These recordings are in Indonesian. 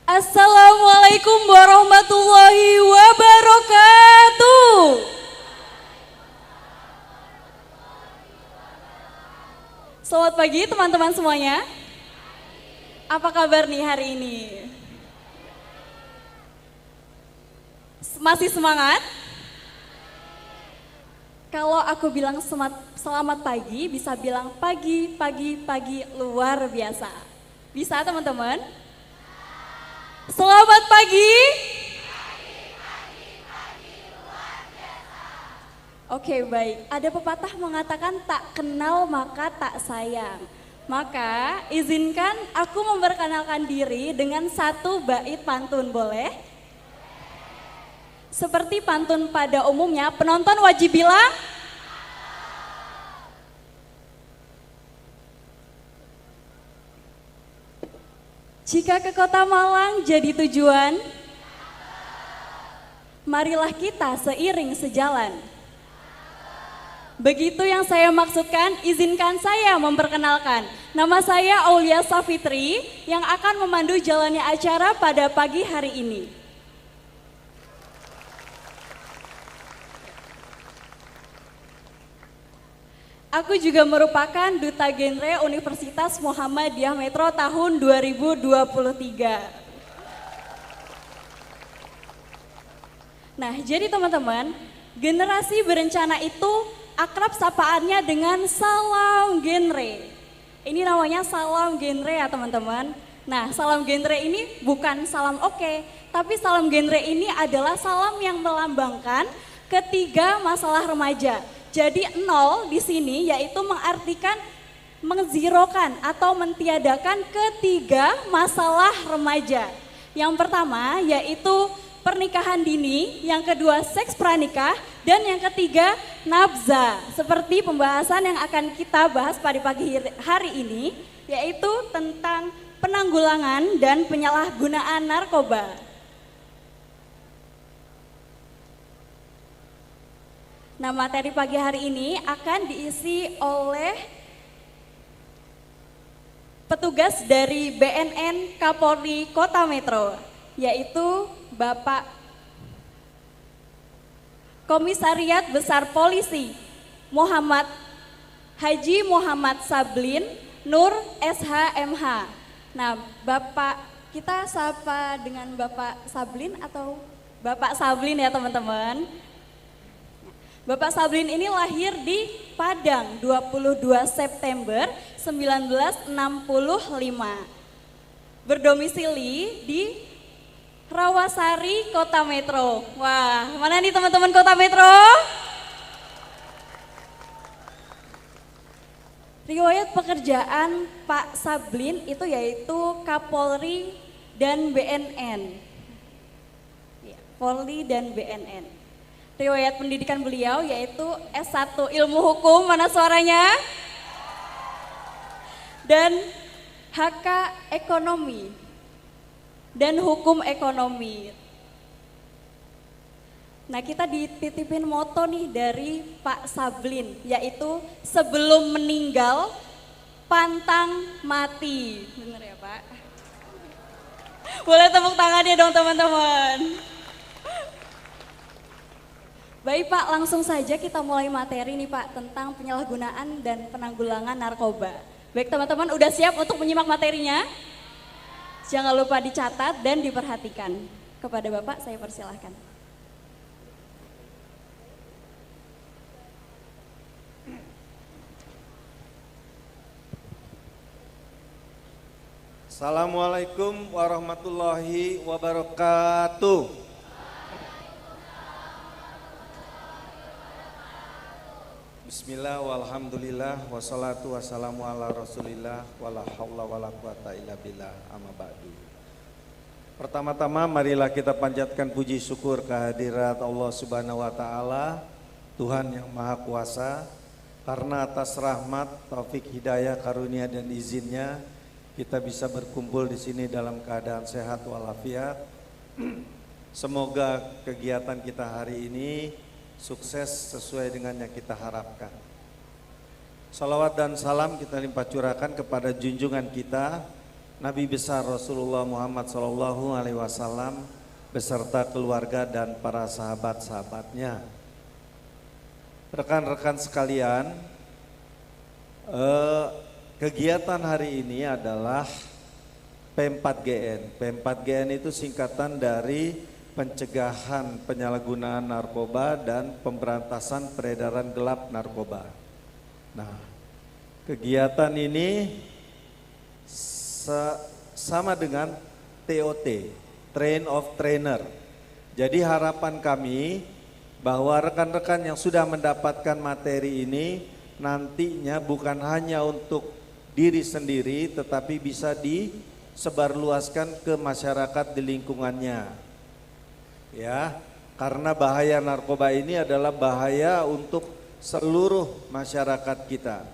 Assalamualaikum warahmatullahi wabarakatuh. Selamat pagi teman-teman semuanya. Apa kabar nih hari ini? Masih semangat? Kalau aku bilang selamat pagi, bisa bilang pagi, pagi, pagi luar biasa. Bisa teman-teman? Selamat pagi. Oke, baik. Ada pepatah mengatakan tak kenal maka tak sayang. Maka izinkan aku memperkenalkan diri dengan satu bait pantun, boleh? Seperti pantun pada umumnya, penonton wajib bilang jika ke kota Malang jadi tujuan, marilah kita seiring sejalan. Begitu yang saya maksudkan, izinkan saya memperkenalkan. Nama saya Aulia Safitri yang akan memandu jalannya acara pada pagi hari ini. Aku juga merupakan Duta Genre Universitas Muhammadiyah Metro tahun 2023. Nah, jadi teman-teman, generasi berencana itu akrab sapaannya dengan salam genre. Ini namanya salam genre ya teman-teman. Nah, salam genre ini bukan salam oke, tapi salam genre ini adalah salam yang melambangkan ketiga masalah remaja. Jadi nol di sini yaitu mengartikan mengzirokan atau mentiadakan ketiga masalah remaja. Yang pertama yaitu pernikahan dini, yang kedua seks pranikah, dan yang ketiga nabza. Seperti pembahasan yang akan kita bahas pada pagi hari ini yaitu tentang penanggulangan dan penyalahgunaan narkoba. Nah, materi pagi hari ini akan diisi oleh petugas dari BNN Kapolri Kota Metro, yaitu Bapak Komisariat Besar Polisi Haji Muhammad Sablin Nur SHMH. Nah, Bapak kita sapa dengan Bapak Sablin atau Bapak Sablin ya teman-teman. Bapak Sablin ini lahir di Padang 22 September 1965. Berdomisili di Rawasari, Kota Metro. Wah, mana nih teman-teman Kota Metro? Riwayat pekerjaan Pak Sablin itu yaitu Kapolri dan BNN. Polri dan BNN. Riwayat pendidikan beliau yaitu S1 Ilmu Hukum, mana suaranya? Dan HK Ekonomi dan Hukum Ekonomi. Nah, kita dititipin moto nih dari Pak Sablin, yaitu sebelum meninggal pantang mati. Bener ya Pak? Boleh tepuk tangannya dong teman-teman. Baik Pak, langsung saja kita mulai materi nih Pak tentang penyalahgunaan dan penanggulangan narkoba. Baik teman-teman, udah siap untuk menyimak materinya? Jangan lupa dicatat dan diperhatikan. Kepada Bapak saya persilahkan. Assalamualaikum warahmatullahi wabarakatuh. Bismillah walhamdulillah wassalatu wassalamu ala rasulillah wala haula wala quwata illa billah amma ba'du. Pertama-tama marilah kita panjatkan puji syukur kehadirat Allah Subhanahu wa taala, Tuhan yang Maha Kuasa, karena atas rahmat, taufik, hidayah, karunia dan izinnya kita bisa berkumpul di sini dalam keadaan sehat walafiat. Semoga kegiatan kita hari ini sukses sesuai dengan yang kita harapkan. Salawat dan salam kita limpah curahkan kepada junjungan kita Nabi besar Rasulullah Muhammad SAW beserta keluarga dan para sahabat-sahabatnya. Rekan-rekan sekalian, kegiatan hari ini adalah P4GN. P4GN itu singkatan dari pencegahan penyalahgunaan narkoba dan pemberantasan peredaran gelap narkoba. Nah, kegiatan ini sama dengan TOT, Train of Trainer. Jadi harapan kami bahwa rekan-rekan yang sudah mendapatkan materi ini nantinya bukan hanya untuk diri sendiri tetapi bisa disebarluaskan ke masyarakat di lingkungannya. Ya, karena bahaya narkoba ini adalah bahaya untuk seluruh masyarakat kita,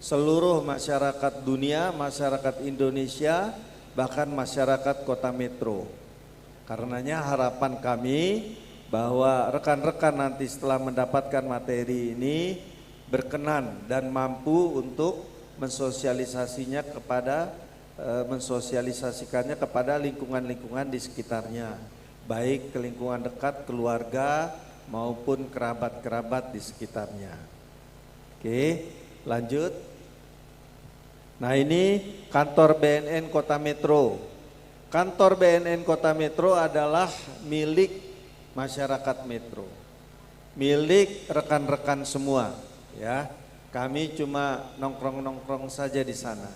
seluruh masyarakat dunia, masyarakat Indonesia, bahkan masyarakat kota metro. Karenanya harapan kami bahwa rekan-rekan nanti setelah mendapatkan materi ini berkenan dan mampu untuk mensosialisasikannya kepada lingkungan-lingkungan di sekitarnya, baik ke lingkungan dekat, keluarga maupun kerabat-kerabat di sekitarnya. Oke, lanjut. Nah, ini kantor BNN Kota Metro. Kantor BNN Kota Metro adalah milik masyarakat Metro, milik rekan-rekan semua, ya. Kami cuma nongkrong-nongkrong saja di sana.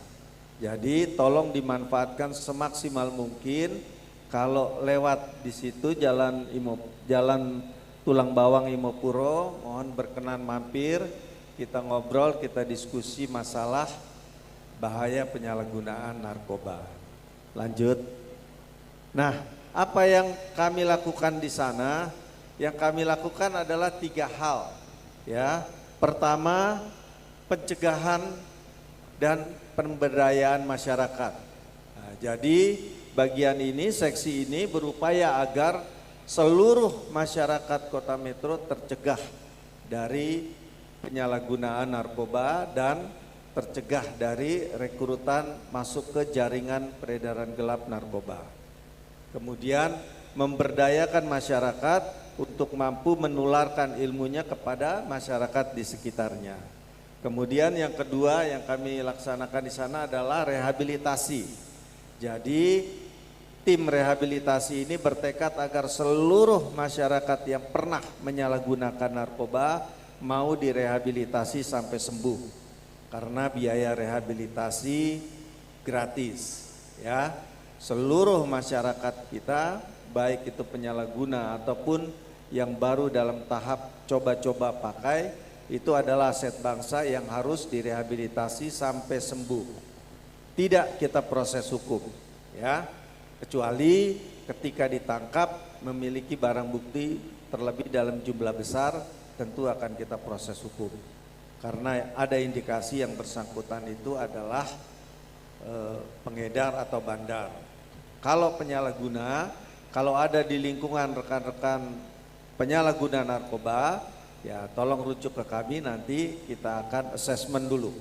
Jadi tolong dimanfaatkan semaksimal mungkin. Kalau lewat di situ jalan Tulang Bawang Imopuro, mohon berkenan mampir, kita ngobrol, kita diskusi masalah bahaya penyalahgunaan narkoba. Lanjut. Nah, apa yang kami lakukan di sana? Yang kami lakukan adalah 3 hal. Ya, pertama, pencegahan dan pemberdayaan masyarakat. Nah, jadi bagian ini, seksi ini berupaya agar seluruh masyarakat Kota Metro tercegah dari penyalahgunaan narkoba dan tercegah dari rekrutan masuk ke jaringan peredaran gelap narkoba. Kemudian memberdayakan masyarakat untuk mampu menularkan ilmunya kepada masyarakat di sekitarnya. Kemudian yang kedua yang kami laksanakan di sana adalah rehabilitasi. Jadi tim rehabilitasi ini bertekad agar seluruh masyarakat yang pernah menyalahgunakan narkoba mau direhabilitasi sampai sembuh. Karena biaya rehabilitasi gratis, ya. Seluruh masyarakat kita, baik itu penyalahguna ataupun yang baru dalam tahap coba-coba pakai, itu adalah aset bangsa yang harus direhabilitasi sampai sembuh. Tidak kita proses hukum, ya, kecuali ketika ditangkap memiliki barang bukti terlebih dalam jumlah besar, tentu akan kita proses hukum. Karena ada indikasi yang bersangkutan itu adalah pengedar atau bandar. Kalau penyalahguna, kalau ada di lingkungan rekan-rekan penyalahguna narkoba, ya tolong rujuk ke kami, nanti kita akan assessment dulu.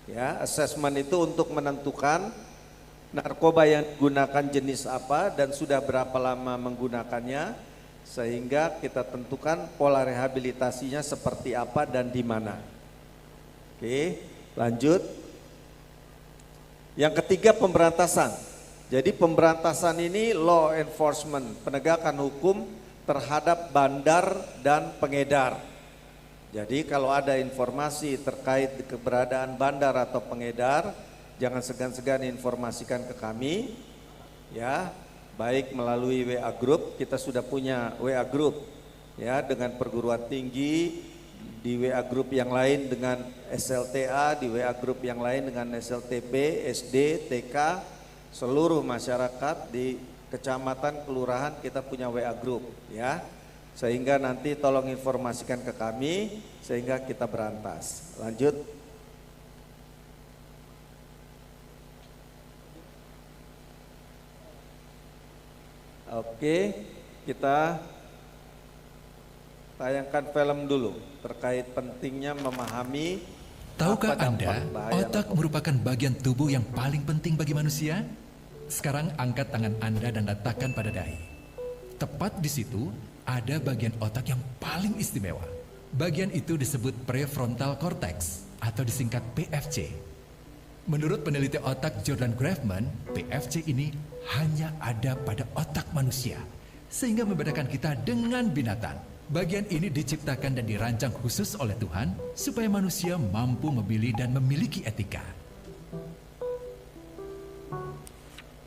Ya, assessment itu untuk menentukan narkoba yang digunakan jenis apa dan sudah berapa lama menggunakannya, sehingga kita tentukan pola rehabilitasinya seperti apa dan di mana. Oke, lanjut. Yang ketiga, pemberantasan. Jadi pemberantasan ini law enforcement, penegakan hukum terhadap bandar dan pengedar. Jadi kalau ada informasi terkait keberadaan bandar atau pengedar, jangan segan-segan informasikan ke kami, ya, baik melalui WA Group. Kita sudah punya WA Group, ya, dengan perguruan tinggi, di WA grup yang lain dengan SLTA, di WA grup yang lain dengan SLTP, SD, TK, seluruh masyarakat di kecamatan, kelurahan kita punya WA grup ya. Sehingga nanti tolong informasikan ke kami sehingga kita berantas. Lanjut. Oke, kita tayangkan film dulu terkait pentingnya memahami. Tahukah apa Anda, dampak bahaya otak merupakan bagian tubuh yang paling penting bagi manusia? Sekarang angkat tangan Anda dan letakkan pada dahi. Tepat di situ ada bagian otak yang paling istimewa. Bagian itu disebut prefrontal cortex atau disingkat PFC. Menurut peneliti otak Jordan Grafman, PFC ini hanya ada pada otak manusia, sehingga membedakan kita dengan binatang. Bagian ini diciptakan dan dirancang khusus oleh Tuhan supaya manusia mampu memilih dan memiliki etika.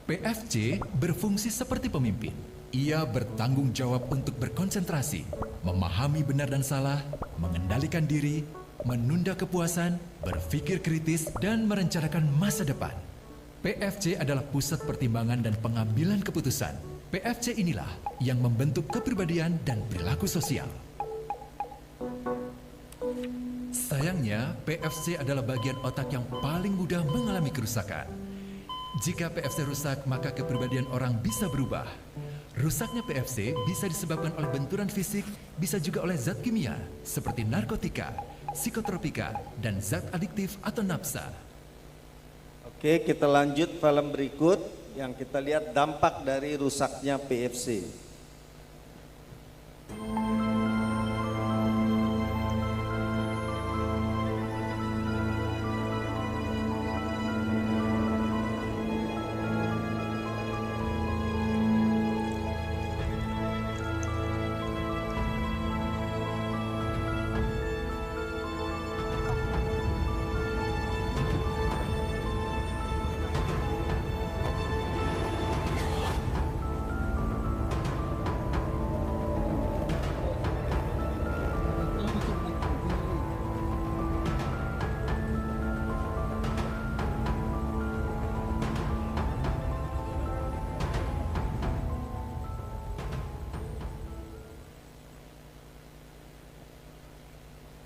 PFC berfungsi seperti pemimpin. Ia bertanggung jawab untuk berkonsentrasi, memahami benar dan salah, mengendalikan diri, menunda kepuasan, berpikir kritis, dan merencanakan masa depan. PFC adalah pusat pertimbangan dan pengambilan keputusan. PFC inilah yang membentuk kepribadian dan perilaku sosial. Sayangnya, PFC adalah bagian otak yang paling mudah mengalami kerusakan. Jika PFC rusak, maka kepribadian orang bisa berubah. Rusaknya PFC bisa disebabkan oleh benturan fisik, bisa juga oleh zat kimia seperti narkotika, psikotropika, dan zat adiktif atau nafsa. Oke, kita lanjut film berikut yang kita lihat dampak dari rusaknya PFC.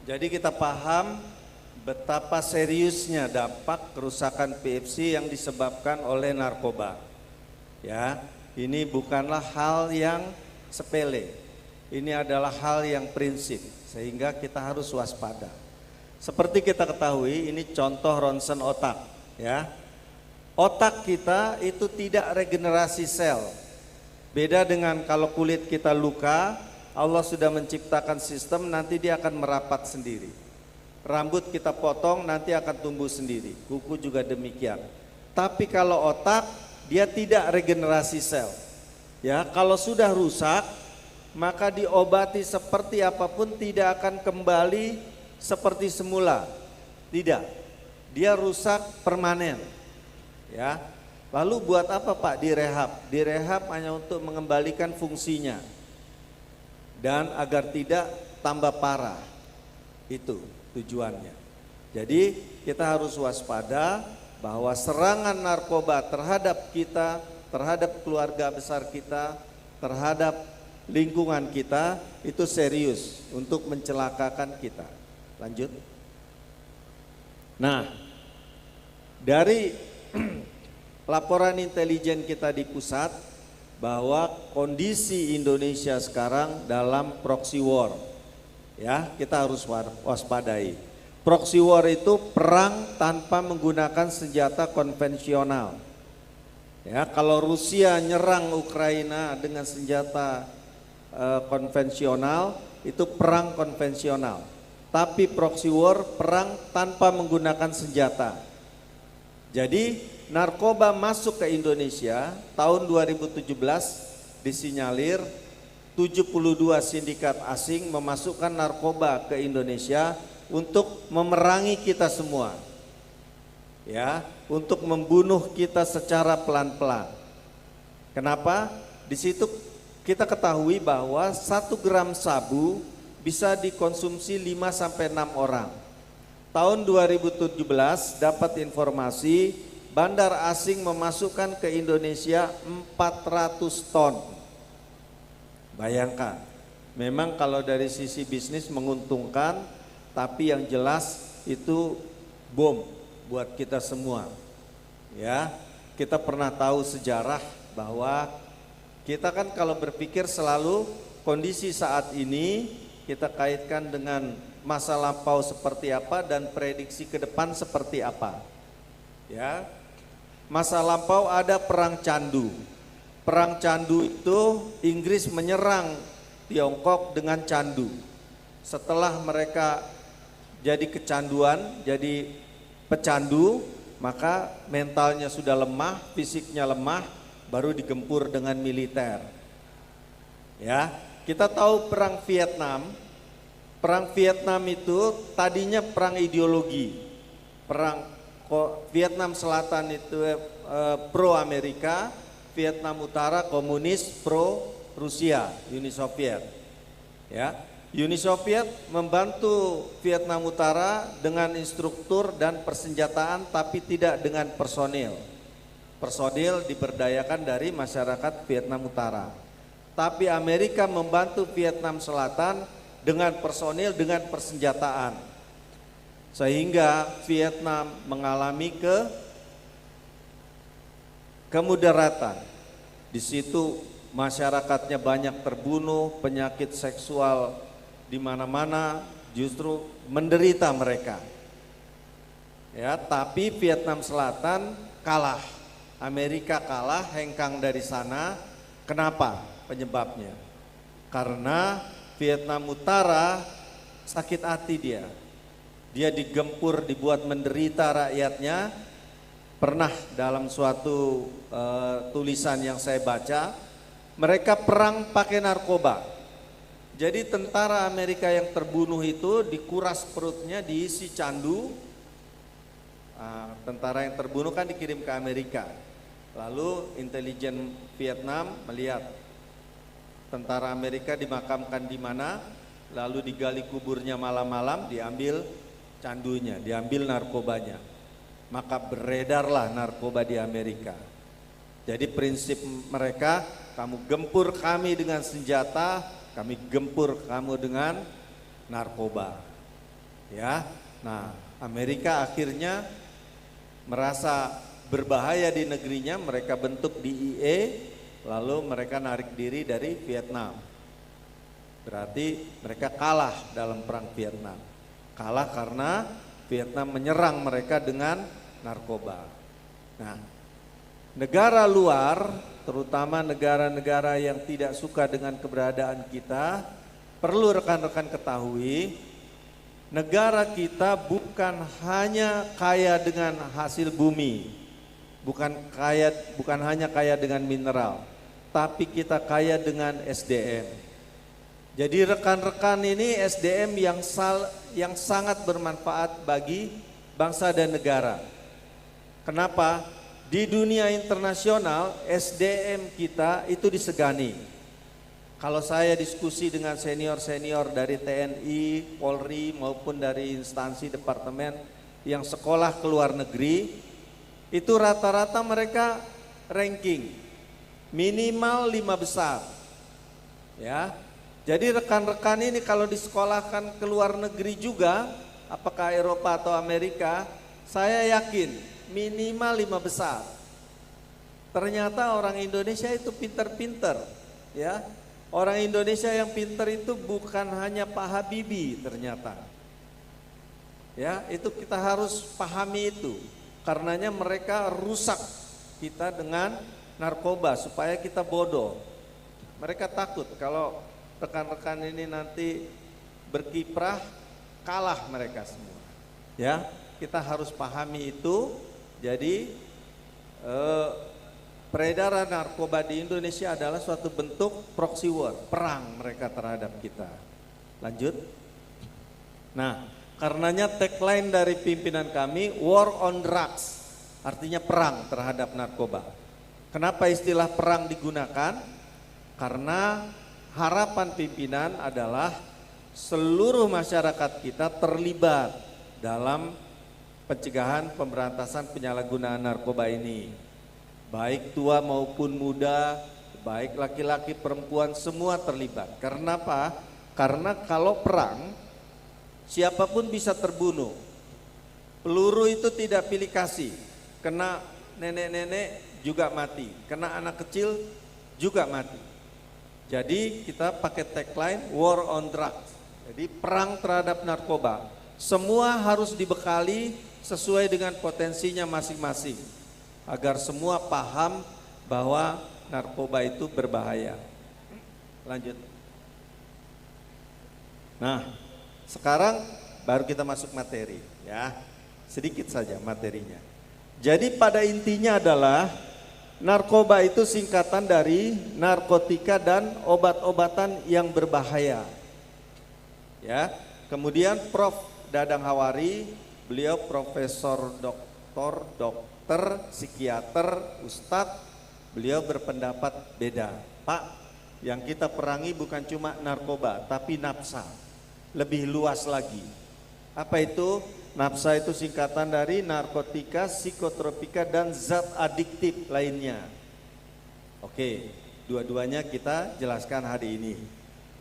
Jadi kita paham betapa seriusnya dampak kerusakan PFC yang disebabkan oleh narkoba. Ya, ini bukanlah hal yang sepele. Ini adalah hal yang prinsip, sehingga kita harus waspada. Seperti kita ketahui, ini contoh ronsen otak, ya. Otak kita itu tidak regenerasi sel. Beda dengan kalau kulit kita luka, Allah sudah menciptakan sistem, nanti dia akan merapat sendiri. Rambut kita potong, nanti akan tumbuh sendiri. Kuku juga demikian. Tapi kalau otak, dia tidak regenerasi sel. Ya, kalau sudah rusak, maka diobati seperti apapun tidak akan kembali seperti semula. Tidak. Dia rusak permanen. Ya. Lalu buat apa Pak direhab? Direhab hanya untuk mengembalikan fungsinya. Dan agar tidak tambah parah. Itu tujuannya. Jadi kita harus waspada bahwa serangan narkoba terhadap kita, terhadap keluarga besar kita, terhadap lingkungan kita itu serius untuk mencelakakan kita. Lanjut. Nah, dari laporan intelijen kita di pusat bahwa kondisi Indonesia sekarang dalam proxy war. Ya, kita harus waspadai. Proxy war itu perang tanpa menggunakan senjata konvensional. Ya, kalau Rusia nyerang Ukraina dengan senjata konvensional, itu perang konvensional. Tapi proxy war perang tanpa menggunakan senjata. Jadi narkoba masuk ke Indonesia tahun 2017 disinyalir 72 sindikat asing memasukkan narkoba ke Indonesia untuk memerangi kita semua. Ya, untuk membunuh kita secara pelan-pelan. Kenapa? Di situ kita ketahui bahwa 1 gram sabu bisa dikonsumsi 5 sampai 6 orang. Tahun 2017 dapat informasi bandar asing memasukkan ke Indonesia 400 ton. Bayangkan, memang kalau dari sisi bisnis menguntungkan, tapi yang jelas itu bom buat kita semua. Ya, kita pernah tahu sejarah bahwa kita kan kalau berpikir selalu kondisi saat ini kita kaitkan dengan masa lampau seperti apa dan prediksi ke depan seperti apa. Ya. Masa lampau ada perang candu. Perang candu itu Inggris menyerang Tiongkok dengan candu. Setelah mereka jadi kecanduan, jadi pecandu, maka mentalnya sudah lemah, fisiknya lemah, baru digempur dengan militer. Ya, kita tahu perang Vietnam. Perang Vietnam itu tadinya perang ideologi. Perang Vietnam Selatan itu pro Amerika, Vietnam Utara komunis, pro Rusia, Uni Soviet. Ya, Uni Soviet membantu Vietnam Utara dengan instruktur dan persenjataan, tapi tidak dengan personil. Personil diberdayakan dari masyarakat Vietnam Utara. Tapi Amerika membantu Vietnam Selatan dengan personil, dengan persenjataan. Sehingga Vietnam mengalami kemudaratan. Di situ masyarakatnya banyak terbunuh, penyakit seksual di mana-mana, justru menderita mereka. Ya, tapi Vietnam Selatan kalah. Amerika kalah, hengkang dari sana. Kenapa? Penyebabnya. Karena Vietnam Utara sakit hati dia. Dia digempur, dibuat menderita rakyatnya. Pernah dalam suatu tulisan yang saya baca, mereka perang pakai narkoba. Jadi tentara Amerika yang terbunuh itu dikuras perutnya, diisi candu. Tentara yang terbunuh kan dikirim ke Amerika. Lalu intelijen Vietnam melihat tentara Amerika dimakamkan di mana, lalu digali kuburnya malam-malam, diambil candunya, diambil narkobanya. Maka beredarlah narkoba di Amerika. Jadi prinsip mereka, kamu gempur kami dengan senjata, kami gempur kamu dengan narkoba. Ya. Nah, Amerika akhirnya merasa berbahaya di negerinya, mereka bentuk DIA, lalu mereka narik diri dari Vietnam. Berarti mereka kalah dalam perang Vietnam. Kalah karena Vietnam menyerang mereka dengan narkoba. Nah, negara luar, terutama negara-negara yang tidak suka dengan keberadaan kita, perlu rekan-rekan ketahui, negara kita bukan hanya kaya dengan hasil bumi, bukan hanya kaya dengan mineral, tapi kita kaya dengan SDM. Jadi rekan-rekan ini SDM yang sangat bermanfaat bagi bangsa dan negara. Kenapa? Di dunia internasional SDM kita itu disegani. Kalau saya diskusi dengan senior-senior dari TNI, Polri maupun dari instansi departemen yang sekolah ke luar negeri, itu rata-rata mereka ranking minimal 5 besar. Ya. Jadi rekan-rekan ini kalau disekolahkan ke luar negeri juga, apakah Eropa atau Amerika, saya yakin minimal 5 besar. Ternyata orang Indonesia itu pinter-pinter, ya. Orang Indonesia yang pinter itu bukan hanya Pak Habibie ternyata. Ya, itu kita harus pahami itu. Karenanya mereka rusak kita dengan narkoba supaya kita bodoh. Mereka takut kalau rekan-rekan ini nanti berkiprah, kalah mereka semua. Ya, kita harus pahami itu. Jadi peredaran narkoba di Indonesia adalah suatu bentuk proxy war, perang mereka terhadap kita. Lanjut. Nah, karenanya tagline dari pimpinan kami, war on drugs, artinya perang terhadap narkoba. Kenapa istilah perang digunakan? Karena harapan pimpinan adalah seluruh masyarakat kita terlibat dalam pencegahan pemberantasan penyalahgunaan narkoba ini. Baik tua maupun muda, baik laki-laki perempuan semua terlibat. Karena apa? Karena kalau perang siapapun bisa terbunuh. Peluru itu tidak pilih kasih. Kena nenek-nenek juga mati, kena anak kecil juga mati. Jadi kita pakai tagline war on drugs. Jadi perang terhadap narkoba. Semua harus dibekali sesuai dengan potensinya masing-masing. Agar semua paham bahwa narkoba itu berbahaya. Lanjut. Nah, sekarang baru kita masuk materi ya. Sedikit saja materinya. Jadi pada intinya adalah narkoba itu singkatan dari narkotika dan obat-obatan yang berbahaya. Ya. Kemudian Prof. Dadang Hawari, beliau profesor dokter, psikiater, ustadz, beliau berpendapat beda. Pak, yang kita perangi bukan cuma narkoba, tapi nafsa. Lebih luas lagi. Apa itu? Nafsa itu singkatan dari narkotika, psikotropika, dan zat adiktif lainnya. Oke, dua-duanya kita jelaskan hari ini.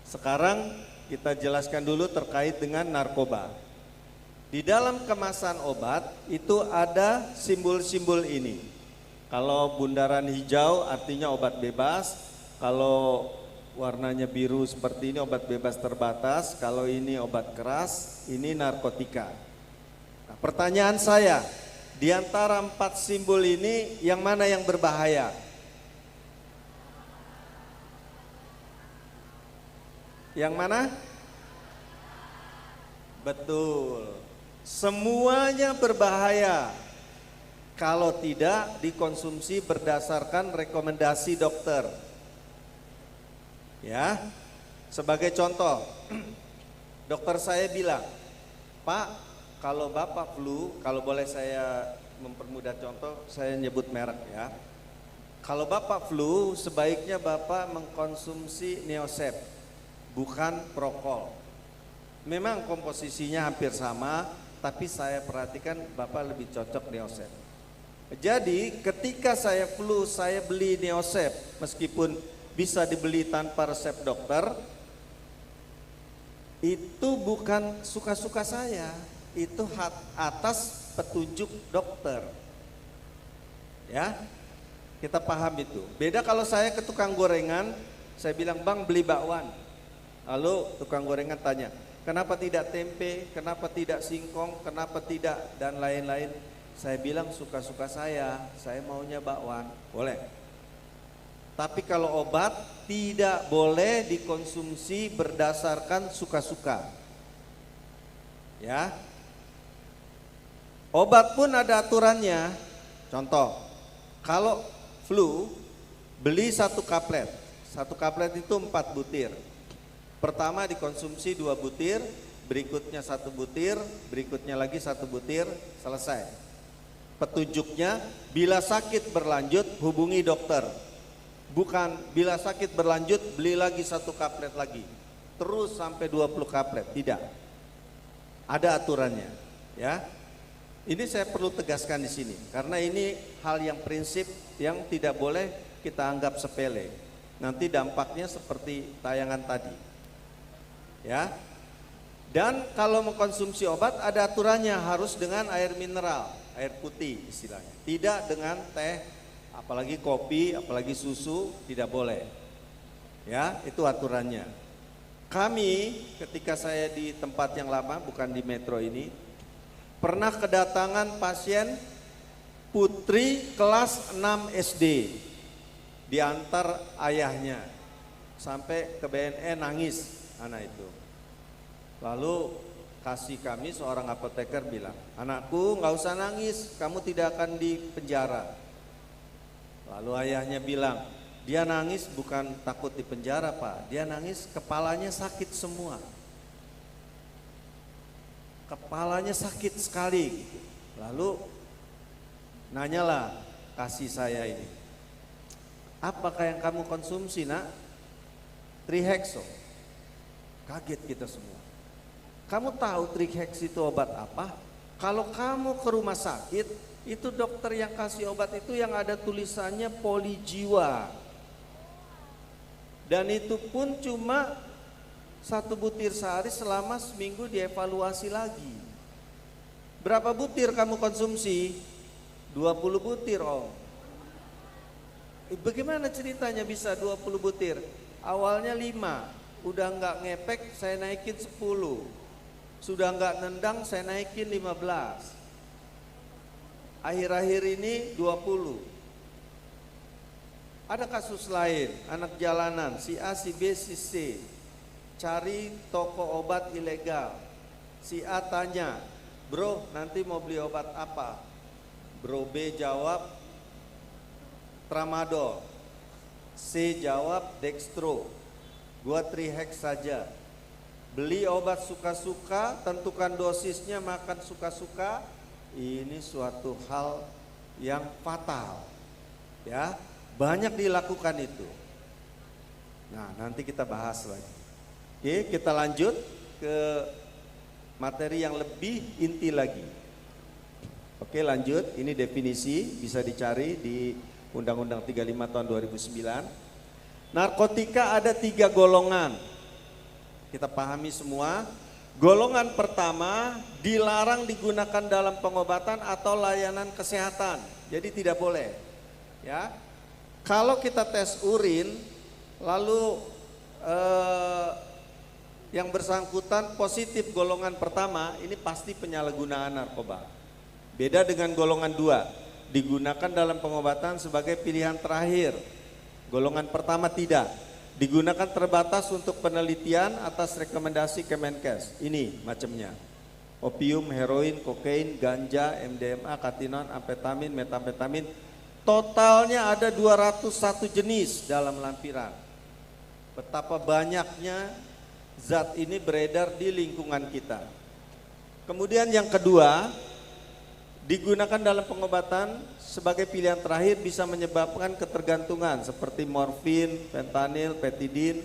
Sekarang kita jelaskan dulu terkait dengan narkoba. Di dalam kemasan obat itu ada simbol-simbol ini. Kalau bundaran hijau artinya obat bebas, kalau warnanya biru seperti ini obat bebas terbatas, kalau ini obat keras, ini narkotika. Nah, pertanyaan saya, di antara 4 simbol ini yang mana yang berbahaya? Yang mana? Betul. Semuanya berbahaya kalau tidak dikonsumsi berdasarkan rekomendasi dokter. Ya. Sebagai contoh, dokter saya bilang, "Pak, kalau Bapak flu, kalau boleh saya mempermudah contoh, saya nyebut merek ya. Kalau Bapak flu, sebaiknya Bapak mengkonsumsi Neosep, bukan Prokol. Memang komposisinya hampir sama, tapi saya perhatikan Bapak lebih cocok Neosep. Jadi ketika saya flu, saya beli Neosep, meskipun bisa dibeli tanpa resep dokter, itu bukan suka-suka saya. Itu atas petunjuk dokter. Ya, kita paham itu. Beda kalau saya ke tukang gorengan, saya bilang, "Bang, beli bakwan." Lalu tukang gorengan tanya, "Kenapa tidak tempe, kenapa tidak singkong, kenapa tidak dan lain-lain?" Saya bilang, "Suka-suka saya maunya bakwan." Boleh. Tapi kalau obat tidak boleh dikonsumsi berdasarkan suka-suka. Ya. Obat pun ada aturannya. Contoh, kalau flu beli 1 kaplet. 1 kaplet itu 4 butir. Pertama dikonsumsi 2 butir, berikutnya 1 butir, berikutnya lagi 1 butir, selesai. Petunjuknya, bila sakit berlanjut hubungi dokter. Bukan bila sakit berlanjut beli lagi 1 kaplet lagi. Terus sampai 20 kaplet, tidak. Ada aturannya, ya. Ini saya perlu tegaskan di sini karena ini hal yang prinsip yang tidak boleh kita anggap sepele. Nanti dampaknya seperti tayangan tadi. Ya. Dan kalau mengkonsumsi obat ada aturannya, harus dengan air mineral, air putih istilahnya. Tidak dengan teh, apalagi kopi, apalagi susu, tidak boleh. Ya, itu aturannya. Kami ketika saya di tempat yang lama, bukan di metro ini, pernah kedatangan pasien putri kelas 6 SD, diantar ayahnya sampai ke BNN, nangis anak itu. Lalu kasih kami seorang apoteker bilang, "Anakku, nggak usah nangis, kamu tidak akan dipenjara." Lalu ayahnya bilang, "Dia nangis bukan takut dipenjara, Pak, dia nangis kepalanya sakit semua. Kepalanya sakit sekali." Lalu nanyalah kasih saya ini, "Apakah yang kamu konsumsi, Nak?" "Trihexo." Kaget kita semua. Kamu tahu Trihex itu obat apa? Kalau kamu ke rumah sakit, itu dokter yang kasih obat itu yang ada tulisannya polijiwa. Dan itu pun cuma 1 butir sehari selama seminggu dievaluasi lagi. Berapa butir kamu konsumsi? 20 butir om. Bagaimana ceritanya bisa 20 butir? Awalnya 5, udah nggak ngepek saya naikin 10. Sudah nggak nendang saya naikin 15. Akhir-akhir ini 20. Ada kasus lain, anak jalanan, si A, si B, si C cari toko obat ilegal. Si A tanya, bro nanti mau beli obat apa? Bro B jawab tramadol, C jawab dextro, gua Trihex saja. Beli obat suka-suka, tentukan dosisnya, makan suka-suka. Ini suatu hal yang fatal. Ya, banyak dilakukan itu. Nah, nanti kita bahas lagi. Oke, kita lanjut ke materi yang lebih inti lagi. Oke, lanjut. Ini definisi bisa dicari di Undang-Undang 35 tahun 2009. Narkotika ada 3 golongan. Kita pahami semua. Golongan pertama dilarang digunakan dalam pengobatan atau layanan kesehatan. Jadi tidak boleh. Ya. Kalau kita tes urin lalu yang bersangkutan positif golongan pertama, ini pasti penyalahgunaan narkoba. Beda dengan golongan 2, digunakan dalam pengobatan sebagai pilihan terakhir. Golongan pertama tidak. Digunakan terbatas untuk penelitian atas rekomendasi Kemenkes. Ini macamnya. Opium, heroin, kokain, ganja, MDMA, katinon, amfetamin, metamfetamin. Totalnya ada 201 jenis dalam lampiran. Betapa banyaknya zat ini beredar di lingkungan kita. Kemudian yang kedua, digunakan dalam pengobatan sebagai pilihan terakhir bisa menyebabkan ketergantungan seperti morfin, fentanyl, petidin.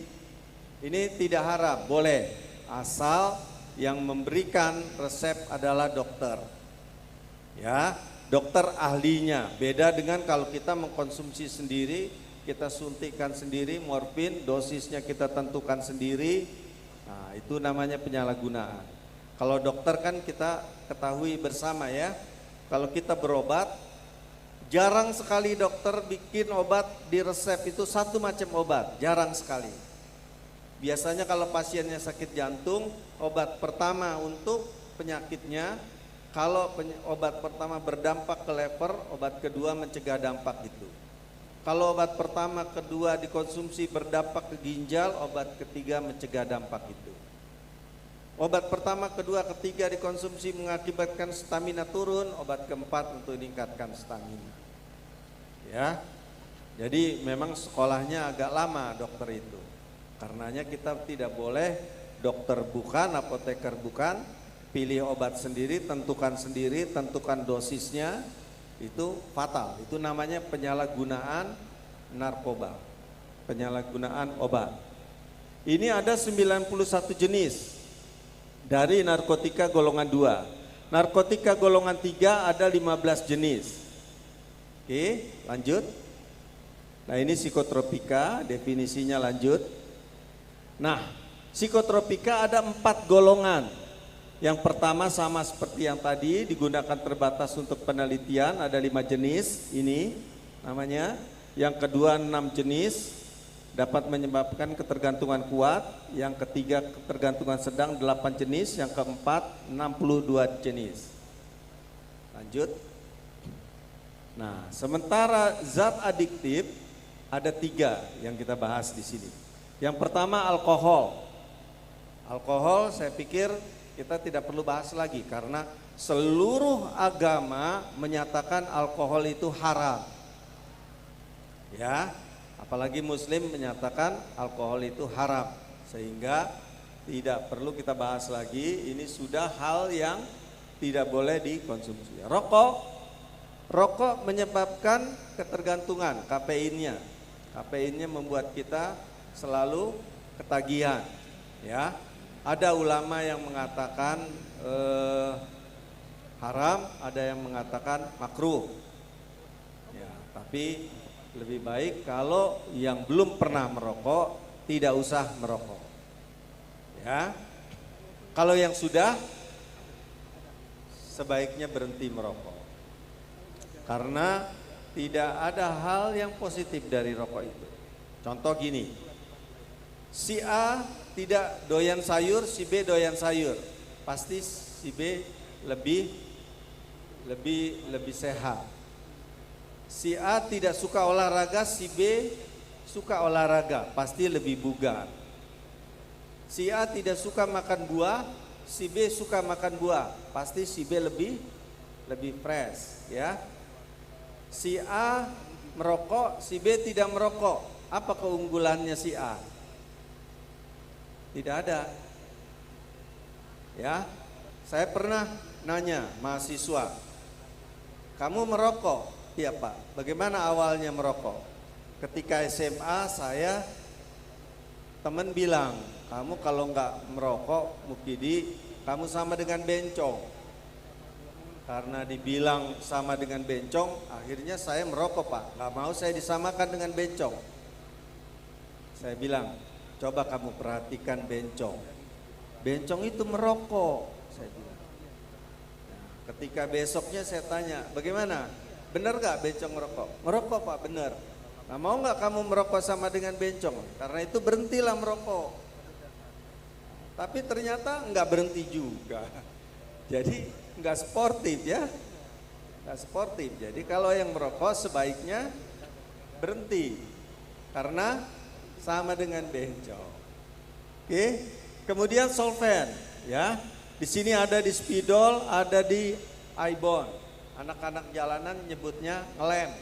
Ini tidak haram, boleh asal yang memberikan resep adalah dokter. Ya, dokter ahlinya. Beda dengan kalau kita mengkonsumsi sendiri, kita suntikkan sendiri morfin, dosisnya kita tentukan sendiri. Nah, itu namanya penyalahgunaan. Kalau dokter kan kita ketahui bersama ya. Kalau kita berobat, jarang sekali dokter bikin obat di resep itu satu macam obat, jarang sekali. Biasanya kalau pasiennya sakit jantung, obat pertama untuk penyakitnya, kalau obat pertama berdampak ke lever, obat kedua mencegah dampak itu. Kalau obat pertama, kedua dikonsumsi berdampak ke ginjal, obat ketiga mencegah dampak itu. Obat pertama, kedua, ketiga dikonsumsi mengakibatkan stamina turun, obat keempat untuk meningkatkan stamina. Ya, jadi memang sekolahnya agak lama dokter itu. Karenanya kita tidak boleh dokter bukan, apoteker bukan, pilih obat sendiri, tentukan dosisnya, itu fatal. Itu namanya penyalahgunaan narkoba, penyalahgunaan obat. Ini ada 91 jenis dari narkotika golongan 2. Narkotika golongan 3 ada 15 jenis. Oke, lanjut. Nah, ini psikotropika, definisinya lanjut. Nah, psikotropika ada 4 golongan. Yang pertama sama seperti yang tadi, digunakan terbatas untuk penelitian, ada 5 jenis, ini namanya. Yang kedua 6 jenis, dapat menyebabkan ketergantungan kuat. Yang ketiga ketergantungan sedang 8 jenis. Yang keempat 62 jenis. Lanjut. Nah, sementara zat adiktif ada 3 yang kita bahas di sini. Yang pertama alkohol. Alkohol saya pikir kita tidak perlu bahas lagi karena seluruh agama menyatakan alkohol itu haram. Ya. Apalagi Muslim menyatakan alkohol itu haram, sehingga tidak perlu kita bahas lagi. Ini sudah hal yang tidak boleh dikonsumsi. Rokok menyebabkan ketergantungan, kafeinnya. Kafeinnya membuat kita selalu ketagihan. Ya, Ada ulama yang mengatakan haram, ada yang mengatakan makruh. Ya, tapi lebih baik kalau yang belum pernah merokok tidak usah merokok. Ya. Kalau yang sudah, sebaiknya berhenti merokok. Karena tidak ada hal yang positif dari rokok itu. Contoh gini, si A tidak doyan sayur, si B doyan sayur. Pasti si B lebih sehat. Si A tidak suka olahraga, si B suka olahraga, pasti lebih bugar. Si A tidak suka makan buah, si B suka makan buah, pasti si B lebih fresh, ya. Si A merokok, si B tidak merokok. Apa keunggulannya si A? Tidak ada. Ya. Saya pernah nanya mahasiswa, "Kamu merokok?" "Iya, Pak." "Bagaimana awalnya merokok?" "Ketika SMA saya teman bilang, 'Kamu kalau nggak merokok, Mukidi, kamu sama dengan bencong.' Karena dibilang sama dengan bencong, akhirnya saya merokok, Pak. Nggak mau saya disamakan dengan bencong. Saya bilang, coba kamu perhatikan bencong. Bencong itu merokok, saya bilang. Nah, ketika besoknya saya tanya, bagaimana? Benar gak bencong merokok? Merokok, Pak, benar. Nah, mau gak kamu merokok sama dengan bencong? Karena itu berhentilah merokok. Tapi ternyata nggak berhenti juga. Jadi nggak sportif, ya. Nggak sportif. Jadi kalau yang merokok sebaiknya berhenti. Karena sama dengan bencong. Oke. Kemudian solvent, ya. Di sini ada di spidol, ada di ibon. Anak-anak jalanan nyebutnya ngelem.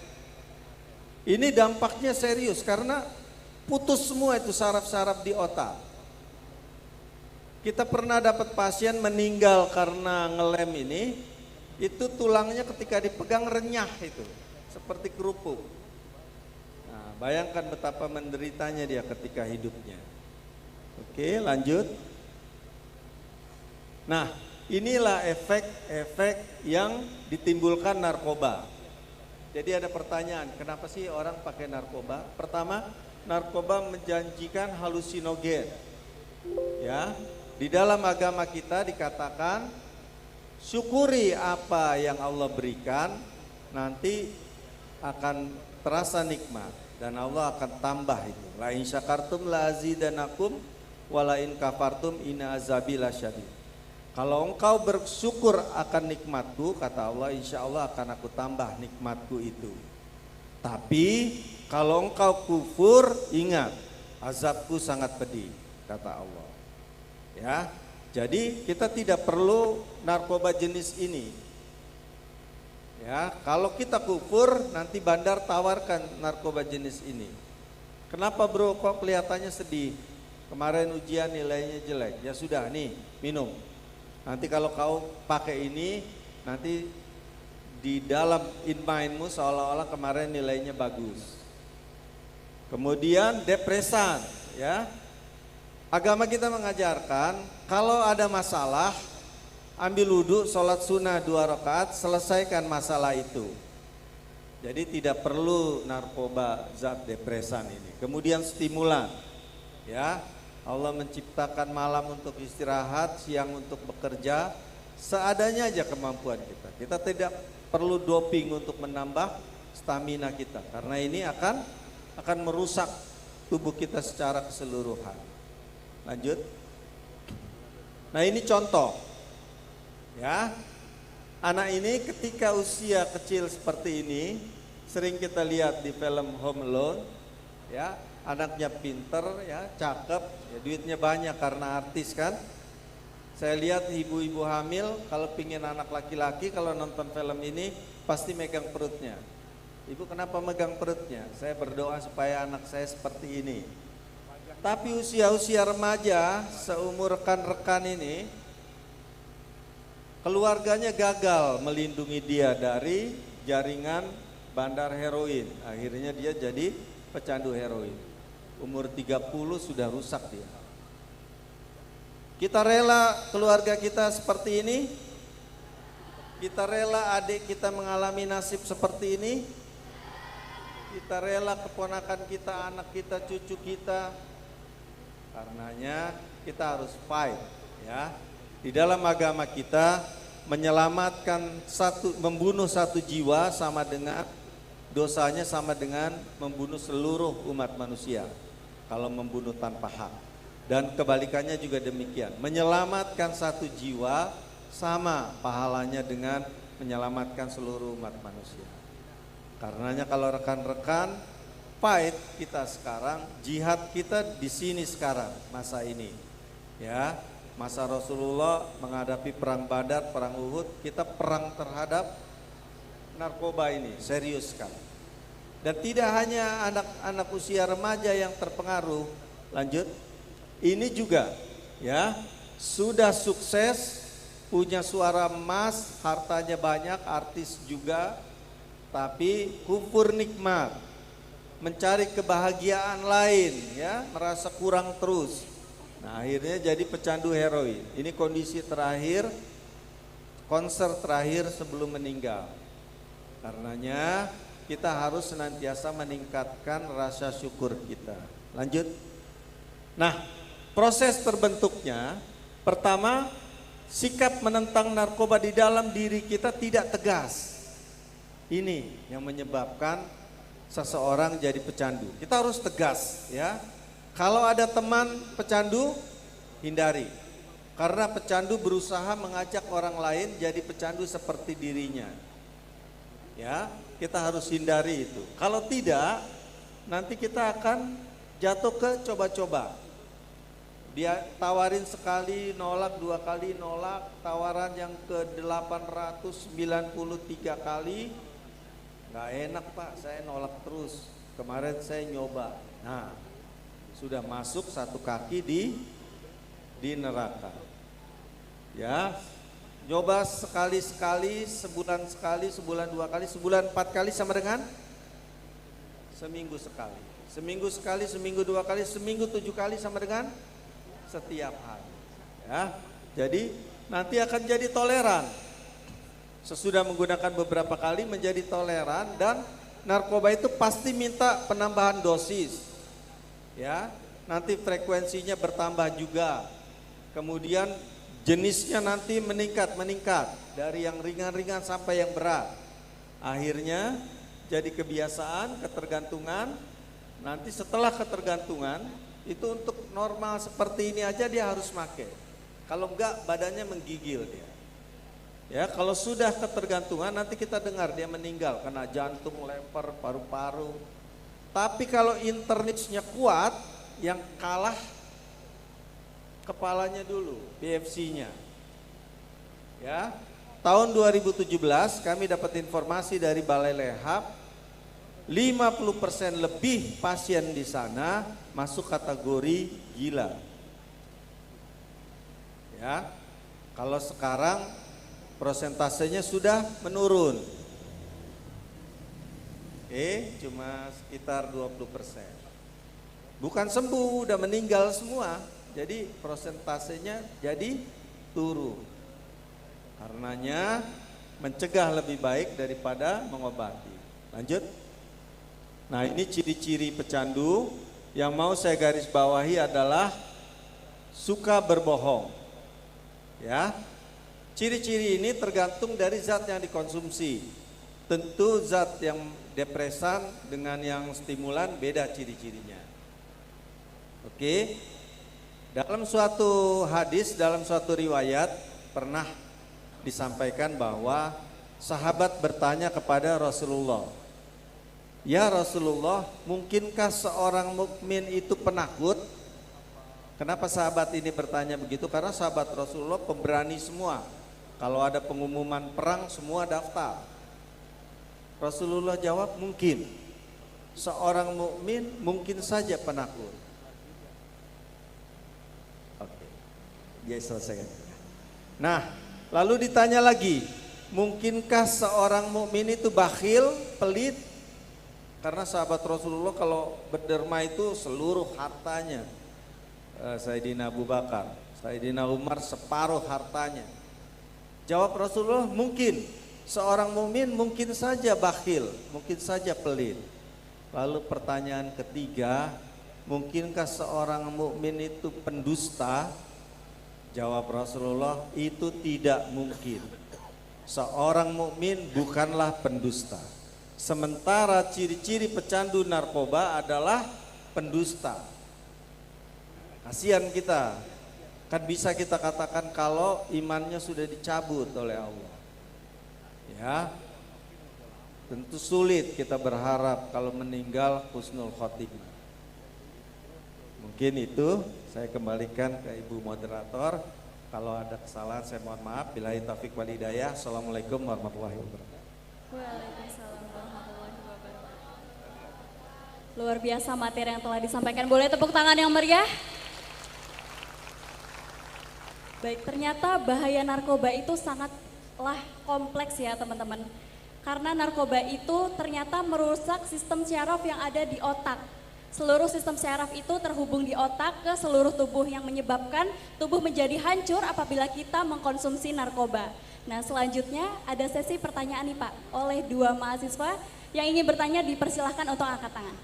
Ini dampaknya serius karena putus semua itu saraf-saraf di otak. Kita pernah dapat pasien meninggal karena ngelem ini, itu tulangnya ketika dipegang renyah itu, seperti kerupuk. Nah, bayangkan betapa menderitanya dia ketika hidupnya. Oke, lanjut. Nah, inilah efek-efek yang ditimbulkan narkoba. Jadi ada pertanyaan, kenapa sih orang pakai narkoba? Pertama, narkoba menjanjikan halusinogen. Ya, di dalam agama kita dikatakan syukuri apa yang Allah berikan, nanti akan terasa nikmat dan Allah akan tambah itu. La in syakartum la azidanakum wa la in kafartum inna azabi lasyadid. Kalau engkau bersyukur akan nikmatku, kata Allah, insya Allah akan aku tambah nikmatku itu. Tapi kalau engkau kufur, ingat azabku sangat pedih, kata Allah. Ya, jadi kita tidak perlu narkoba jenis ini. Ya, kalau kita kufur nanti bandar tawarkan narkoba jenis ini. Kenapa bro kok kelihatannya sedih? Kemarin ujian nilainya jelek. Ya sudah nih, minum. Nanti kalau kau pakai ini, nanti di dalam in mindmu seolah-olah kemarin nilainya bagus. Kemudian depresan, ya. Agama kita mengajarkan kalau ada masalah, ambil wudhu, sholat sunnah 2 rakaat, selesaikan masalah itu. Jadi tidak perlu narkoba zat depresan ini. Kemudian stimulan, ya. Allah menciptakan malam untuk istirahat, siang untuk bekerja, seadanya aja kemampuan kita. Kita tidak perlu doping untuk menambah stamina kita, karena ini akan merusak tubuh kita secara keseluruhan. Lanjut. Nah ini contoh, ya. Anak ini ketika usia kecil seperti ini, sering kita lihat di film Home Alone, ya. Anaknya pinter, ya, cakep, ya, duitnya banyak karena artis kan. Saya lihat ibu-ibu hamil kalau pingin anak laki-laki, kalau nonton film ini pasti megang perutnya. Ibu kenapa megang perutnya? Saya berdoa supaya anak saya seperti ini. Tapi usia-usia remaja, seumur rekan-rekan ini, keluarganya gagal melindungi dia dari jaringan bandar heroin. Akhirnya dia jadi pecandu heroin. Umur 30 sudah rusak dia. Kita rela keluarga kita seperti ini? Kita rela adik kita mengalami nasib seperti ini? Kita rela keponakan kita, anak kita, cucu kita? Karenanya kita harus fight, ya. Di dalam agama kita membunuh satu jiwa sama dengan dosanya sama dengan membunuh seluruh umat manusia kalau membunuh tanpa hak. Dan kebalikannya juga demikian. Menyelamatkan satu jiwa sama pahalanya dengan menyelamatkan seluruh umat manusia. Karenanya kalau rekan-rekan fight kita sekarang, jihad kita di sini sekarang masa ini. Ya, masa Rasulullah menghadapi perang Badar, perang Uhud, kita perang terhadap narkoba ini serius sekali. Dan tidak hanya anak-anak usia remaja yang terpengaruh, lanjut. Ini juga ya sudah sukses, punya suara emas, hartanya banyak, artis juga, tapi kufur nikmat, mencari kebahagiaan lain, ya merasa kurang terus. Nah akhirnya jadi pecandu heroin. Ini kondisi terakhir, konser terakhir sebelum meninggal. Karenanya kita harus senantiasa meningkatkan rasa syukur kita. Lanjut. Nah, proses terbentuknya, pertama, sikap menentang narkoba di dalam diri kita tidak tegas. Ini yang menyebabkan seseorang jadi pecandu. Kita harus tegas, ya. Kalau ada teman pecandu, hindari. Karena pecandu berusaha mengajak orang lain jadi pecandu seperti dirinya. Ya, kita harus hindari itu. Kalau tidak, nanti kita akan jatuh ke coba-coba. Dia tawarin sekali nolak, 2 kali nolak, tawaran yang ke 893 kali, nggak enak Pak, saya nolak terus. Kemarin saya nyoba, nah sudah masuk satu kaki di neraka. Ya, nyoba sekali-sekali, sebulan sekali, sebulan 2 kali, sebulan 4 kali sama dengan seminggu sekali. Seminggu sekali, seminggu 2 kali, seminggu 7 kali sama dengan setiap hari, ya. Jadi nanti akan jadi toleran. Sesudah menggunakan beberapa kali menjadi toleran, dan narkoba itu pasti minta penambahan dosis, ya. Nanti frekuensinya bertambah juga. Kemudian jenisnya nanti meningkat dari yang ringan-ringan sampai yang berat. Akhirnya jadi kebiasaan, ketergantungan. Nanti setelah ketergantungan itu untuk normal seperti ini aja dia harus pakai. Kalau enggak badannya menggigil dia. Ya, kalau sudah ketergantungan nanti kita dengar dia meninggal karena jantung, leper, paru-paru. Tapi kalau internetnya kuat, yang kalah kepalanya dulu, BFC-nya. Ya. Tahun 2017 kami dapat informasi dari Balai Lehab, 50% lebih pasien di sana masuk kategori gila. Ya. Kalau sekarang prosentasenya sudah menurun. Cuma sekitar 20%. Bukan sembuh, udah meninggal semua. Jadi prosentasenya jadi turun. Karenanya mencegah lebih baik daripada mengobati. Lanjut. Nah, ini ciri-ciri pecandu yang mau saya garis bawahi adalah suka berbohong. Ya. Ciri-ciri ini tergantung dari zat yang dikonsumsi. Tentu zat yang depresan dengan yang stimulan beda ciri-cirinya. Oke. Dalam suatu hadis, dalam suatu riwayat pernah disampaikan bahwa sahabat bertanya kepada Rasulullah, "Ya Rasulullah, mungkinkah seorang mukmin itu penakut?" Kenapa sahabat ini bertanya begitu? Karena sahabat Rasulullah pemberani semua. Kalau ada pengumuman perang semua daftar. Rasulullah jawab, mungkin. Seorang mukmin mungkin saja penakut. Oke, dia selesaikan. Nah, lalu ditanya lagi, mungkinkah seorang mukmin itu bakhil, pelit? Karena sahabat Rasulullah kalau berderma itu seluruh hartanya Sayyidina Abu Bakar, Sayyidina Umar separuh hartanya. Jawab Rasulullah, mungkin. Seorang mukmin mungkin saja bakhil, mungkin saja pelit. Lalu pertanyaan ketiga, mungkinkah seorang mukmin itu pendusta? Jawab Rasulullah, itu tidak mungkin. Seorang mukmin bukanlah pendusta. Sementara ciri-ciri pecandu narkoba adalah pendusta. Kasihan kita. Kan bisa kita katakan kalau imannya sudah dicabut oleh Allah. Ya. Tentu sulit kita berharap kalau meninggal husnul khotimah. Mungkin itu saya kembalikan ke Ibu Moderator. Kalau ada kesalahan saya mohon maaf. Billahi taufiq wal hidayah. Assalamualaikum warahmatullahi wabarakatuh. Waalaikumsalam warahmatullahi wabarakatuh. Luar biasa materi yang telah disampaikan. Boleh tepuk tangan yang meriah? Baik, ternyata bahaya narkoba itu sangatlah kompleks ya teman-teman. Karena narkoba itu ternyata merusak sistem syaraf yang ada di otak. Seluruh sistem syaraf itu terhubung di otak ke seluruh tubuh yang menyebabkan tubuh menjadi hancur apabila kita mengkonsumsi narkoba. Nah selanjutnya ada sesi pertanyaan nih Pak oleh 2 mahasiswa yang ingin bertanya dipersilahkan untuk angkat tangan.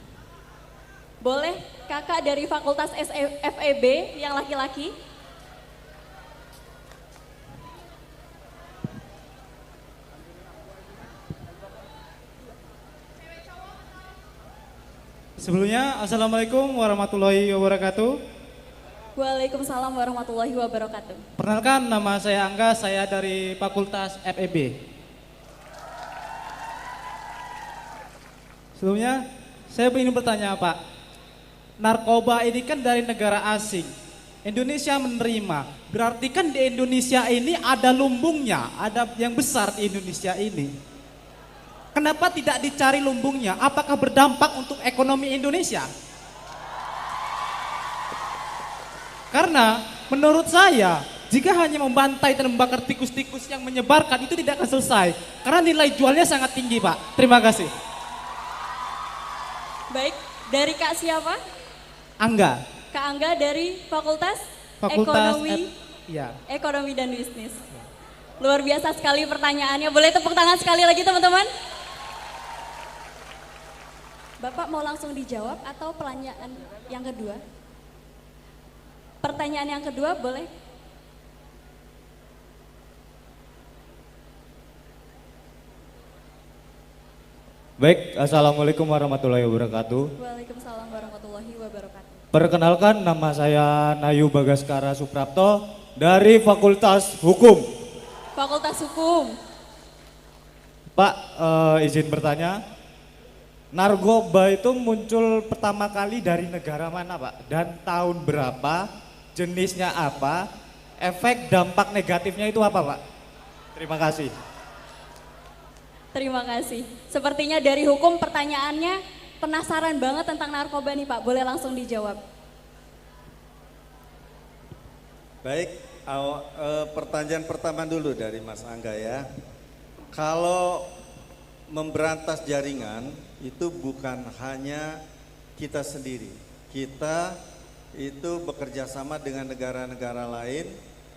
Boleh kakak dari Fakultas FEB yang laki-laki? Sebelumnya, Assalamualaikum warahmatullahi wabarakatuh. Waalaikumsalam warahmatullahi wabarakatuh. Perkenalkan, nama saya Angga, saya dari Fakultas FEB. Sebelumnya, saya ingin bertanya Pak, narkoba ini kan dari negara asing, Indonesia menerima, berarti kan di Indonesia ini ada lumbungnya, ada yang besar di Indonesia ini. Kenapa tidak dicari lumbungnya? Apakah berdampak untuk ekonomi Indonesia? Karena menurut saya, jika hanya membantai dan membakar tikus-tikus yang menyebarkan itu tidak akan selesai. Karena nilai jualnya sangat tinggi Pak. Terima kasih. Baik, dari Kak siapa? Angga. Kak Angga dari Fakultas Ekonomi, Ekonomi dan Bisnis. Luar biasa sekali pertanyaannya. Boleh tepuk tangan sekali lagi teman-teman? Bapak mau langsung dijawab atau pertanyaan yang kedua? Pertanyaan yang kedua boleh? Baik, Assalamualaikum warahmatullahi wabarakatuh. Waalaikumsalam warahmatullahi wabarakatuh. Perkenalkan, nama saya Nayu Bagaskara Suprapto dari Fakultas Hukum. Fakultas Hukum. Pak, izin bertanya, narkoba itu muncul pertama kali dari negara mana Pak? Dan tahun berapa? Jenisnya apa? Efek dampak negatifnya itu apa Pak? Terima kasih. Terima kasih. Sepertinya dari hukum pertanyaannya penasaran banget tentang narkoba nih Pak. Boleh langsung dijawab. Baik, pertanyaan pertama dulu dari Mas Angga ya. Kalau memberantas jaringan itu bukan hanya kita sendiri. Kita itu bekerja sama dengan negara-negara lain,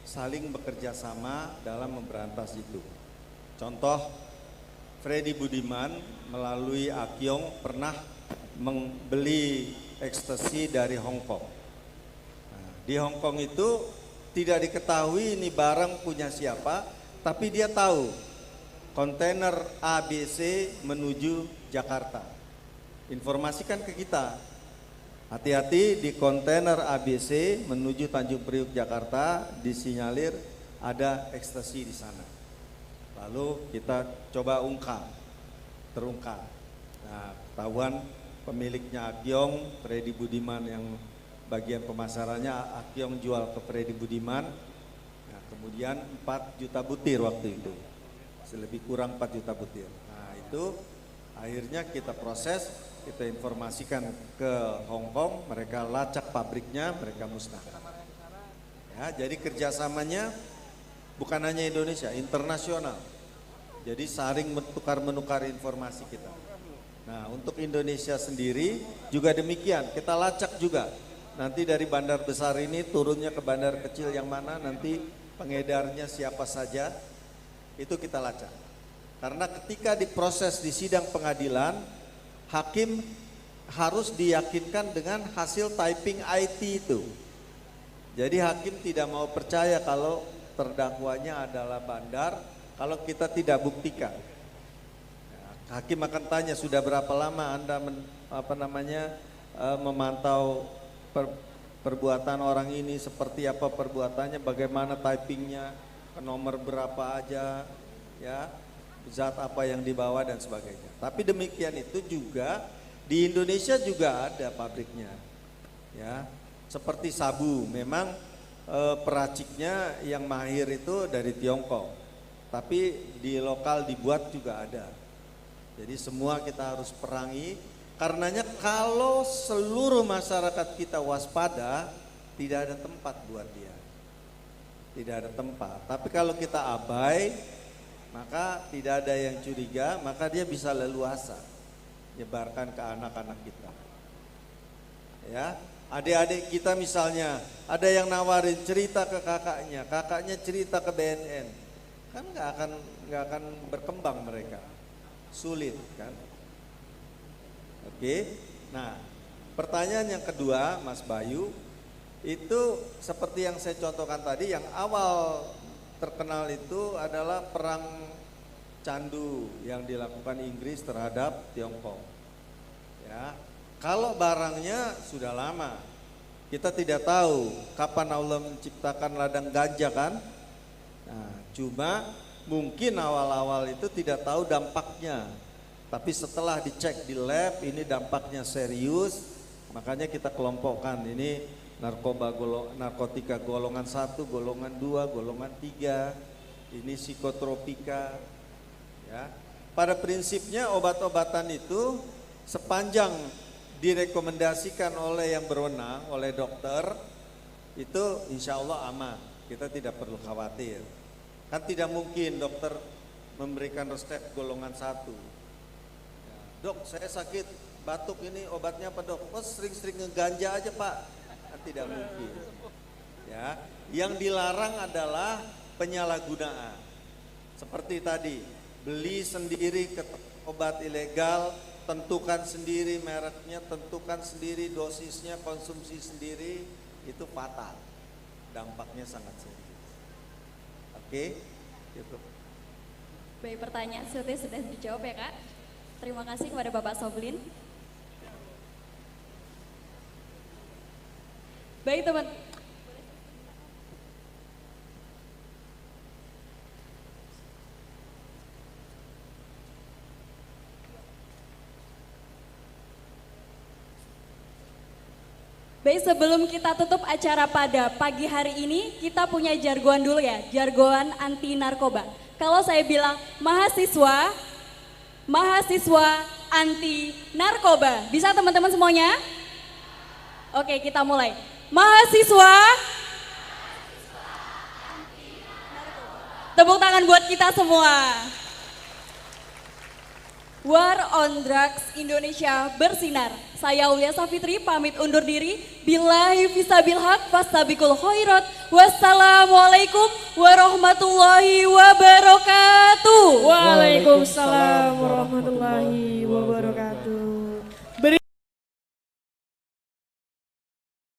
saling bekerja sama dalam memberantas itu. Contoh, Freddy Budiman melalui Akyong pernah membeli ekstasi dari Hong Kong. Nah, di Hong Kong itu tidak diketahui ini barang punya siapa, tapi dia tahu kontainer ABC menuju Jakarta. Informasikan ke kita, hati-hati di kontainer ABC menuju Tanjung Priuk Jakarta, disinyalir ada ekstasi di sana. Lalu kita coba terungkap. Nah, ketahuan pemiliknya Akyong, Freddy Budiman yang bagian pemasarannya Akyong jual ke Freddy Budiman. Nah, kemudian 4 juta butir waktu itu, lebih kurang 4 juta butir. Nah itu akhirnya kita proses, kita informasikan ke Hong Kong, mereka lacak pabriknya, mereka musnahkan. Ya, jadi kerjasamanya bukan hanya Indonesia, internasional. Jadi saling menukar informasi kita. Nah untuk Indonesia sendiri juga demikian, kita lacak juga nanti dari bandar besar ini turunnya ke bandar kecil yang mana, nanti pengedarnya siapa saja, itu kita lacak. Karena ketika diproses di sidang pengadilan, hakim harus diyakinkan dengan hasil typing IT itu. Jadi hakim tidak mau percaya kalau terdakwanya adalah bandar kalau kita tidak buktikan. Hakim akan tanya, sudah berapa lama Anda memantau perbuatan orang ini, seperti apa perbuatannya, bagaimana typingnya, ke nomor berapa aja, ya, zat apa yang dibawa dan sebagainya. Tapi demikian itu juga di Indonesia juga ada pabriknya, ya. Seperti sabu, memang peraciknya yang mahir itu dari Tiongkok, tapi di lokal dibuat juga ada. Jadi semua kita harus perangi, karenanya kalau seluruh masyarakat kita waspada, tidak ada tempat buat dia. Tidak ada tempat, tapi kalau kita abai, maka tidak ada yang curiga, maka dia bisa leluasa nyebarkan ke anak-anak kita. Ya, adik-adik kita misalnya, ada yang nawarin cerita ke kakaknya, kakaknya cerita ke BNN, kan nggak akan berkembang mereka, sulit kan? Oke, nah pertanyaan yang kedua, Mas Bayu, itu seperti yang saya contohkan tadi, yang awal terkenal itu adalah perang candu yang dilakukan Inggris terhadap Tiongkok. Ya, kalau barangnya sudah lama, kita tidak tahu kapan Allah menciptakan ladang ganja kan. Nah, cuma mungkin awal-awal itu tidak tahu dampaknya, tapi setelah dicek di lab ini dampaknya serius, makanya kita kelompokkan ini narkotika golongan 1, golongan 2, golongan 3, ini psikotropika. Ya. Pada prinsipnya obat-obatan itu sepanjang direkomendasikan oleh yang berwenang, oleh dokter, itu insya Allah aman, kita tidak perlu khawatir. Kan tidak mungkin dokter memberikan resep golongan 1. Ya, dok, saya sakit batuk, ini obatnya apa dok? Oh, sering-sering ngeganja aja pak. Kan tidak mungkin. Ya, yang dilarang adalah penyalahgunaan. Seperti tadi, beli sendiri ke obat ilegal, tentukan sendiri mereknya, tentukan sendiri dosisnya, konsumsi sendiri, itu fatal. Dampaknya sangat serius. Oke, gitu. Baik, pertanyaan sudah dijawab ya Kak. Terima kasih kepada Bapak Soblin. Baik teman. Baik, sebelum kita tutup acara pada pagi hari ini, kita punya jargon dulu ya, jargon anti narkoba. Kalau saya bilang mahasiswa anti narkoba, bisa teman-teman semuanya? Oke, kita mulai. Mahasiswa tepuk tangan buat kita semua. War on Drugs Indonesia bersinar. Saya Aulia Safitri pamit undur diri. Billahi fisabil haq fastabiqul khairat. Wassalamualaikum warahmatullahi wabarakatuh. Waalaikumsalam warahmatullahi wabarakatuh.